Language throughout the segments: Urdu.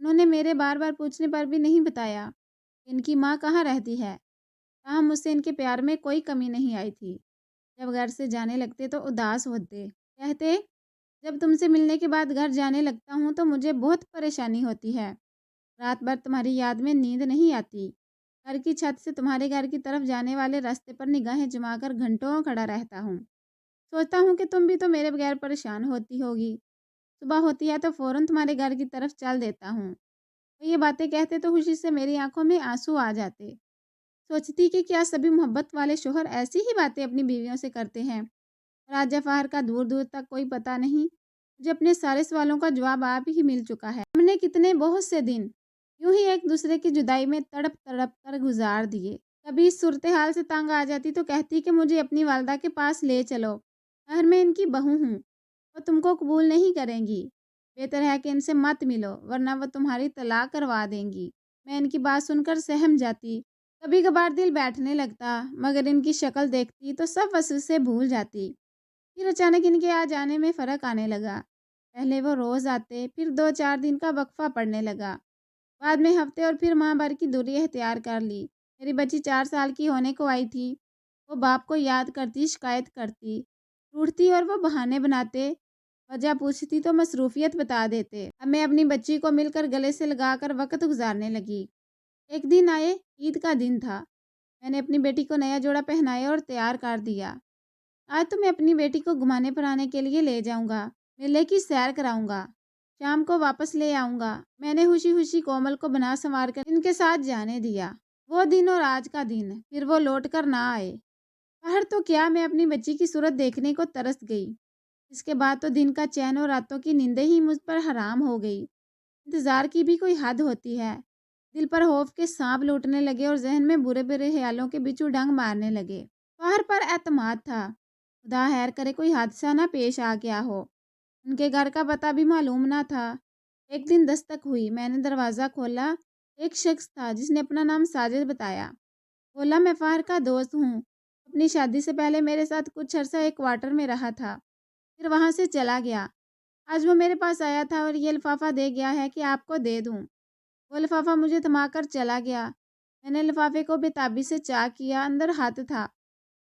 انہوں نے میرے بار بار پوچھنے پر بھی نہیں بتایا کہ ان کی ماں کہاں رہتی ہے۔ تاہم مجھ سے ان کے پیار میں کوئی کمی نہیں آئی تھی۔ جب گھر سے جانے لگتے تو اداس ہوتے، کہتے جب تم سے ملنے کے بعد گھر جانے لگتا ہوں تو مجھے بہت پریشانی ہوتی ہے، رات بھر تمہاری یاد میں نیند نہیں آتی، گھر کی چھت سے تمہارے گھر کی طرف جانے والے راستے پر نگاہیں جما کر گھنٹوں کھڑا رہتا ہوں، سوچتا ہوں کہ تم بھی تو میرے بغیر پریشان ہوتی ہوگی، صبح ہوتی ہے تو فوراً تمہارے گھر کی طرف چل دیتا ہوں۔ وہ یہ باتیں کہتے تو خوشی سے میری آنکھوں میں آنسو آ جاتے، سوچتی کہ کیا سبھی محبت والے شوہر ایسی ہی باتیں اپنی بیویوں سے کرتے ہیں، اور آج فہر کا دور دور تک کوئی پتہ نہیں۔ مجھے اپنے سارے سوالوں کا جواب آپ ہی مل چکا ہے۔ ہم نے کتنے بہت سے دن یوں ہی ایک دوسرے کی جدائی میں تڑپ تڑپ کر گزار دیے۔ کبھی اس صورتحال سے تنگ آ جاتی تو کہتی کہ مجھے اپنی والدہ کے پاس لے چلو، شہر میں ان کی بہو ہوں، وہ تم کو قبول نہیں کریں گی، بہتر ہے کہ ان سے مت ملو ورنہ وہ تمہاری طلاق کروا دیں گی۔ میں ان کی بات سن کر سہم جاتی، کبھی کبھار دل بیٹھنے لگتا، مگر ان کی شکل دیکھتی تو سب وسوسے سے بھول جاتی۔ پھر اچانک ان کے آ جانے میں فرق آنے لگا، پہلے وہ روز آتے، پھر 2-4 دن کا وقفہ پڑنے لگا، بعد میں ہفتے اور پھر ماہ بھر کی دوری اختیار کر لی۔ میری بچی 4 سال کی ہونے کو آئی تھی، وہ باپ کو یاد کرتی، شکایت کرتی، روٹھتی اور وہ بہانے بناتے، وجہ پوچھتی تو مصروفیت بتا دیتے۔ اب میں اپنی بچی کو مل کر گلے سے لگا کر وقت گزارنے لگی۔ ایک دن آئے، عید کا دن تھا، میں نے اپنی بیٹی کو نیا جوڑا پہنایا اور تیار کر دیا۔ آج تو میں اپنی بیٹی کو گھمانے پھرانے کے لیے لے جاؤں گا، میلے کی سیر کراؤں گا، شام کو واپس لے آؤں گا۔ میں نے خوشی خوشی کومل کو بنا سنوار کر ان کے ساتھ جانے دیا۔ وہ دن اور آج کا دن پھر وہ لوٹ کر نہ آئے۔ باہر تو کیا، میں اپنی بچی کی صورت دیکھنے کو ترس گئی۔ اس کے بعد تو دن کا چین اور راتوں کی نیندیں ہی مجھ پر حرام ہو گئی۔ انتظار کی بھی کوئی حد ہوتی ہے۔ دل پر خوف کے سانپ لوٹنے لگے اور ذہن میں برے برے خیالوں کے بچھو ڈنگ مارنے لگے۔ باہر پر اعتماد تھا، خدا خیر کرے کوئی حادثہ نہ پیش آ گیا ہو۔ ان کے گھر کا پتہ بھی معلوم نہ تھا۔ ایک دن دستک ہوئی، میں نے دروازہ کھولا، ایک شخص تھا جس نے اپنا نام ساجد بتایا۔ بولا میں فہر کا دوست ہوں، اپنی شادی سے پہلے میرے ساتھ کچھ عرصہ ایک کوارٹر میں رہا تھا، پھر وہاں سے چلا گیا۔ آج وہ میرے پاس آیا تھا اور یہ لفافہ دے گیا ہے کہ آپ کو دے دوں۔ وہ لفافہ مجھے تھما کر چلا گیا۔ میں نے لفافے کو بے سے چاک کیا، اندر ہاتھ تھا۔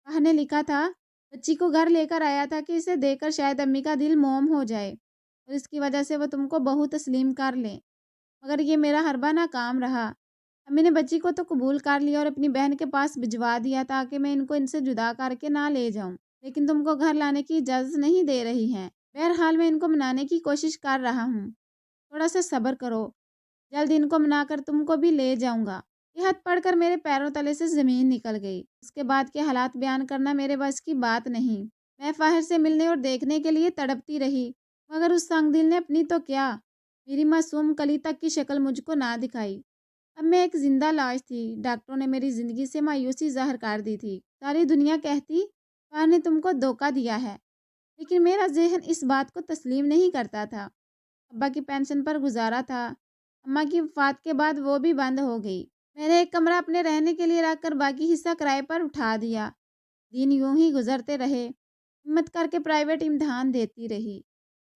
فہر نے لکھا تھا، بچی کو گھر لے کر آیا تھا کہ اسے دے کر شاید امی کا دل موم ہو جائے اور اس کی وجہ سے وہ تم کو بہو تسلیم کر لیں، مگر یہ میرا حربہ ناکام رہا۔ امی نے بچی کو تو قبول کر لیا اور اپنی بہن کے پاس بھجوا دیا تاکہ میں ان سے جدا کر کے نہ لے جاؤں، لیکن تم کو گھر لانے کی اجازت نہیں دے رہی ہیں۔ بہرحال میں ان کو منانے کی کوشش کر رہا ہوں، تھوڑا سا صبر کرو، جلد ان کو منا کر تم کو بھی لے جاؤں گا۔ یہ خط پڑھ کر میرے پیروں تلے سے زمین نکل گئی۔ اس کے بعد کے حالات بیان کرنا میرے بس کی بات نہیں۔ میں فاہر سے ملنے اور دیکھنے کے لیے تڑپتی رہی، مگر اس سنگ دل نے اپنی تو کیا، میری معصوم کلی تک کی شکل مجھ کو نہ دکھائی۔ اب میں ایک زندہ لاش تھی۔ ڈاکٹروں نے میری زندگی سے مایوسی ظاہر کر دی تھی۔ ساری دنیا کہتی فاہر نے تم کو دھوکہ دیا ہے، لیکن میرا ذہن اس بات کو تسلیم نہیں کرتا تھا۔ ابا کی پینشن پر گزارا تھا، اماں کی وفات کے بعد وہ بھی بند ہو گئی۔ میں نے ایک کمرہ اپنے رہنے کے لیے رکھ کر باقی حصہ کرائے پر اٹھا دیا۔ دن یوں ہی گزرتے رہے، ہمت کر کے پرائیویٹ امتحان دیتی رہی۔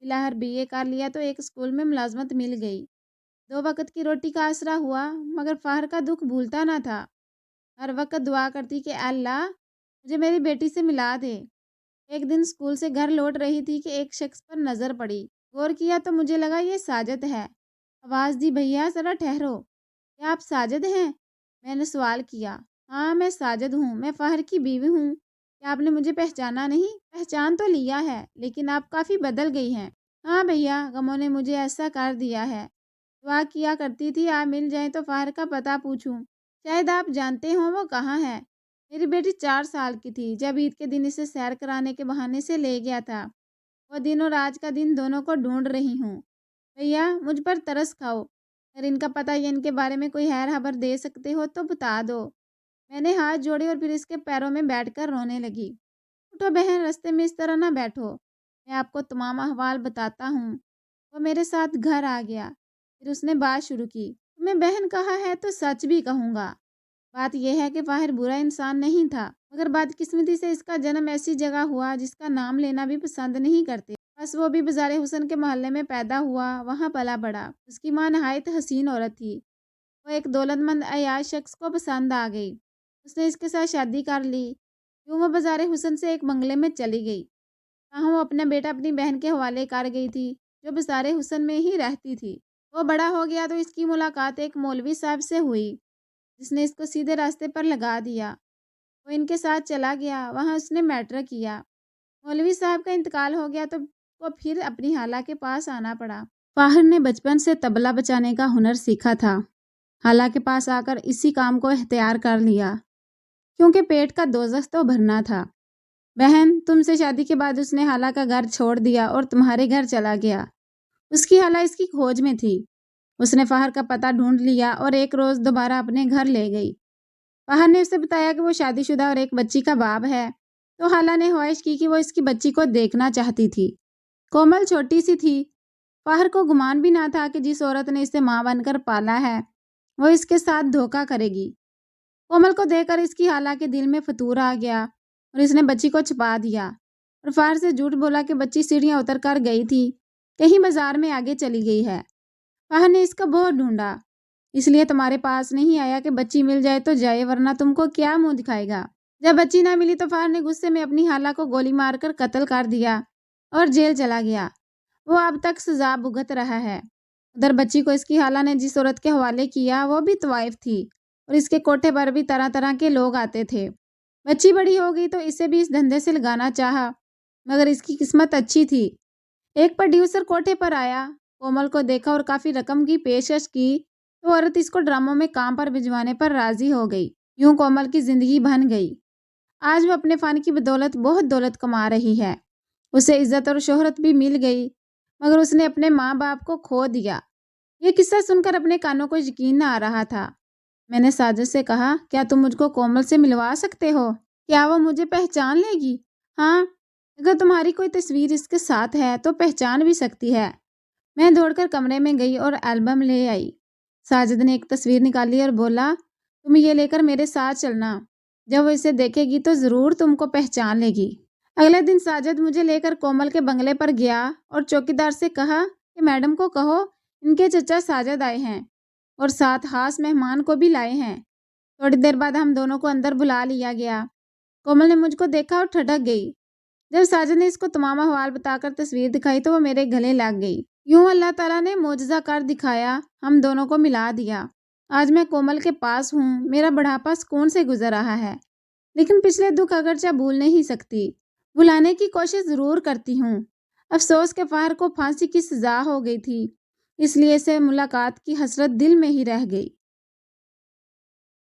بالآخر BA کر لیا تو ایک اسکول میں ملازمت مل گئی۔ 2 وقت کی روٹی کا آسرا ہوا، مگر فہر کا دکھ بھولتا نہ تھا۔ ہر وقت دعا کرتی کہ اے اللہ مجھے میری بیٹی سے ملا دے۔ ایک دن اسکول سے گھر لوٹ رہی تھی کہ ایک شخص پر نظر پڑی، غور کیا تو مجھے لگا یہ ساجد ہے۔ آواز دی، بھیا ذرا ٹھہرو، کیا آپ ساجد ہیں؟ میں نے سوال کیا۔ ہاں میں ساجد ہوں، میں فہر کی بیوی ہوں۔ کیا آپ نے مجھے پہچانا نہیں؟ پہچان تو لیا ہے، لیکن آپ کافی بدل گئی ہیں۔ ہاں بھیا، غموں نے مجھے ایسا کر دیا ہے۔ دعا کیا کرتی تھی آپ مل جائیں تو فہر کا پتہ پوچھوں، شاید آپ جانتے ہوں وہ کہاں ہے۔ میری بیٹی 4 سال کی تھی جب عید کے دن اسے سیر کرانے کے بہانے سے لے گیا تھا۔ وہ دن اور آج کا دن دونوں کو ڈھونڈ رہی ہوں۔ بھیا مجھ پر ترس کھاؤ، اگر ان کا پتہ یا ان کے بارے میں کوئی خیر خبر دے سکتے ہو تو بتا دو۔ میں نے ہاتھ جوڑے اور پھر اس کے پیروں میں بیٹھ کر رونے لگی۔ اٹھو بہن، رستے میں اس طرح نہ بیٹھو، میں آپ کو تمام احوال بتاتا ہوں۔ وہ میرے ساتھ گھر آ گیا، پھر اس نے بات شروع کی۔ تمہیں بہن کہا ہے تو سچ بھی کہوں گا۔ بات یہ ہے کہ فاہر برا انسان نہیں تھا، مگر بدقسمتی سے اس کا جنم ایسی جگہ ہوا جس کا نام لینا بھی پسند نہیں کرتے۔ بس وہ بھی بازار حسن کے محلے میں پیدا ہوا، وہاں پلا بڑا۔ اس کی ماں نہایت حسین عورت تھی۔ وہ ایک دولت مند عیاش شخص کو پسند آ گئی۔ اس نے اس کے ساتھ شادی کر لی۔ یوں وہ بازار حسن سے ایک بنگلے میں چلی گئی، جہاں وہ اپنا بیٹا اپنی بہن کے حوالے کر گئی تھی، جو بازار حسن میں ہی رہتی تھی۔ وہ بڑا ہو گیا تو اس کی ملاقات ایک مولوی صاحب سے ہوئی، جس نے اس کو سیدھے راستے پر لگا دیا۔ وہ ان کے ساتھ چلا گیا، وہاں اس نے میٹرک کیا۔ مولوی صاحب کا انتقال ہو گیا تو وہ پھر اپنی خالہ کے پاس آنا پڑا۔ فاہر نے بچپن سے طبلہ بجانے کا ہنر سیکھا تھا۔ خالہ کے پاس آ کر اسی کام کو اختیار کر لیا، کیونکہ پیٹ کا دوزخ تو بھرنا تھا۔ بہن، تم سے شادی کے بعد اس نے خالہ کا گھر چھوڑ دیا اور تمہارے گھر چلا گیا۔ اس کی خالہ اس کی کھوج میں تھی۔ اس نے فاہر کا پتہ ڈھونڈ لیا اور ایک روز دوبارہ اپنے گھر لے گئی۔ فاہر نے اسے بتایا کہ وہ شادی شدہ اور ایک بچی کا باپ ہے، تو خالہ نے خواہش کی کہ وہ اس کی بچی کو دیکھنا چاہتی تھی۔ کومل چھوٹی سی تھی۔ فاہر کو گمان بھی نہ تھا کہ جس عورت نے اسے ماں بن کر پالا ہے، وہ اس کے ساتھ دھوکہ کرے گی۔ کومل کو دیکھ کر اس کی خالہ کے دل میں فتور آ گیا اور اس نے بچی کو چھپا دیا اور فاہر سے جھوٹ بولا کہ بچی سیڑھیاں اتر کر گئی تھی، کہیں بازار میں آگے چلی گئی ہے۔ فاہر نے اس کو بہت ڈھونڈا، اس لیے تمہارے پاس نہیں آیا کہ بچی مل جائے تو جائے، ورنہ تم کو کیا منہ دکھائے گا۔ جب بچی نہ ملی تو فاہر نے غصے میں اپنی خالہ کو گولی مار کر قتل کر دیا اور جیل چلا گیا۔ وہ اب تک سزا بھگت رہا ہے۔ ادھر بچی کو اس کی خالہ نے جس عورت کے حوالے کیا، وہ بھی طوائف تھی اور اس کے کوٹھے پر بھی طرح طرح کے لوگ آتے تھے۔ بچی بڑی ہو گئی تو اسے بھی اس دھندے سے لگانا چاہا، مگر اس کی قسمت اچھی تھی۔ ایک پروڈیوسر کوٹھے پر آیا، کومل کو دیکھا اور کافی رقم کی پیشکش کی تو عورت اس کو ڈراموں میں کام پر بھجوانے پر راضی ہو گئی۔ یوں کومل کی زندگی بن گئی۔ آج وہ اپنے فن کی بدولت بہت دولت کما رہی ہے۔ اسے عزت اور شہرت بھی مل گئی، مگر اس نے اپنے ماں باپ کو کھو دیا۔ یہ قصہ سن کر اپنے کانوں کو یقین نہ آ رہا تھا۔ میں نے ساجد سے کہا، کیا تم مجھ کو کومل سے ملوا سکتے ہو؟ کیا وہ مجھے پہچان لے گی؟ ہاں، اگر تمہاری کوئی تصویر اس کے ساتھ ہے تو پہچان بھی سکتی ہے۔ میں دوڑ کر کمرے میں گئی اور البم لے آئی۔ ساجد نے ایک تصویر نکالی اور بولا، تم یہ لے کر میرے ساتھ چلنا، جب وہ اسے دیکھے گی تو ضرور تم کو پہچان لے گی۔ اگلے دن ساجد مجھے لے کر کومل کے بنگلے پر گیا اور چوکیدار سے کہا کہ میڈم کو کہو ان کے چچا ساجد آئے ہیں اور ساتھ خاص مہمان کو بھی لائے ہیں۔ تھوڑی دیر بعد ہم دونوں کو اندر بلا لیا گیا۔ کومل نے مجھ کو دیکھا اور ٹھٹک گئی۔ جب ساجد نے اس کو تمام احوال بتا کر تصویر دکھائی تو وہ میرے گلے لگ گئی۔ یوں اللہ تعالیٰ نے معجزہ کر دکھایا، ہم دونوں کو ملا دیا۔ آج میں کومل کے پاس ہوں، میرا بڑھاپا سکون سے گزر رہا ہے، لیکن پچھلے دکھ اگرچہ بھول نہیں سکتی، بھلانے کی کوشش ضرور کرتی ہوں۔ افسوس کہ فاہر کو پھانسی کی سزا ہو گئی تھی، اس لیے سے ملاقات کی حسرت دل میں ہی رہ گئی۔